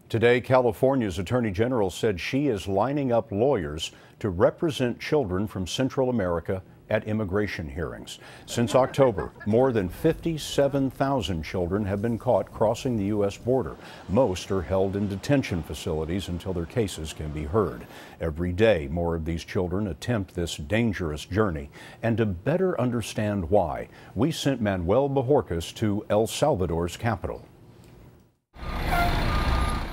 Today, California's Attorney General said she is lining up lawyers to represent children from Central America at immigration hearings. Since October, more than 57,000 children have been caught crossing the U.S. border. Most are held in detention facilities until their cases can be heard. Every day, more of these children attempt this dangerous journey. And to better understand why, we sent Manuel Bojorquez to El Salvador's capital.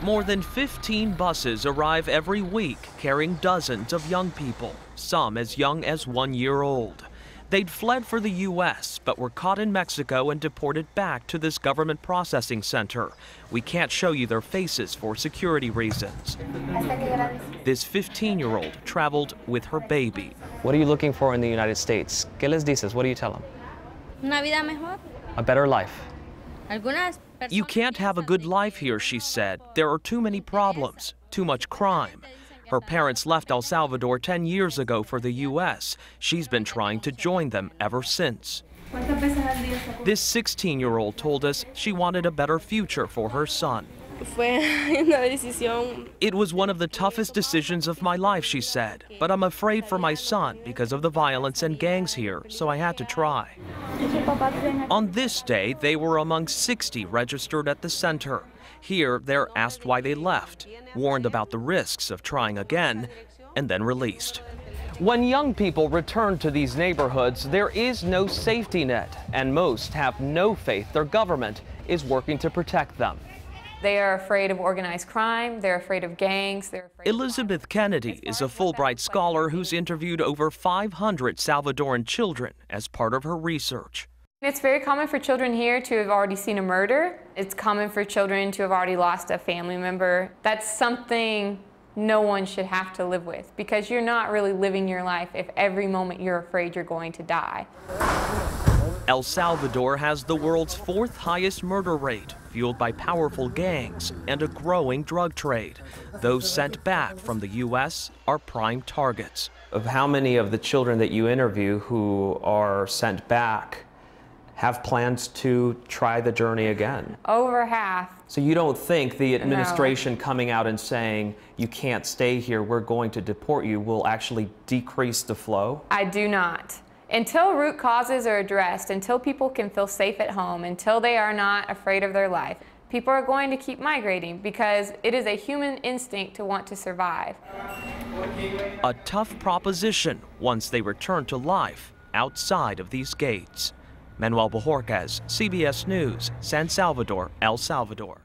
More than 15 buses arrive every week carrying dozens of young people, some as young as 1 year old. They'd fled for the U.S., but were caught in Mexico and deported back to this government processing center. We can't show you their faces for security reasons. This 15-year-old traveled with her baby. What are you looking for in the United States? ¿Qué les dices? What do you tell them? Una vida mejor. A better life. You can't have a good life here, she said. There are too many problems, too much crime. Her parents left El Salvador 10 years ago for the U.S. She's been trying to join them ever since. This 16-year-old told us she wanted a better future for her son. It was one of the toughest decisions of my life, she said, but I'm afraid for my son because of the violence and gangs here, so I had to try. On this day, they were among 60 registered at the center. Here, they're asked why they left, warned about the risks of trying again, and then released. When young people return to these neighborhoods, there is no safety net, and most have no faith their government is working to protect them. They are afraid of organized crime, they're afraid of gangs, they're afraid Elizabeth Kennedy is a Fulbright scholar who's interviewed over 500 Salvadoran children as part of her research. It's very common for children here to have already seen a murder. It's common for children to have already lost a family member. That's something no one should have to live with, because you're not really living your life if every moment you're afraid you're going to die. El Salvador has the world's 4th highest murder rate, fueled by powerful gangs and a growing drug trade. Those sent back from the U.S. are prime targets. Of how many of the children that you interview who are sent back have plans to try the journey again? Over half. So you don't think the administration coming out and saying you can't stay here, we're going to deport you, will actually decrease the flow? I do not. Until root causes are addressed, until people can feel safe at home, until they are not afraid of their life, people are going to keep migrating because it is a human instinct to want to survive. A tough proposition once they return to life outside of these gates. Manuel Bojorquez, CBS News, San Salvador, El Salvador.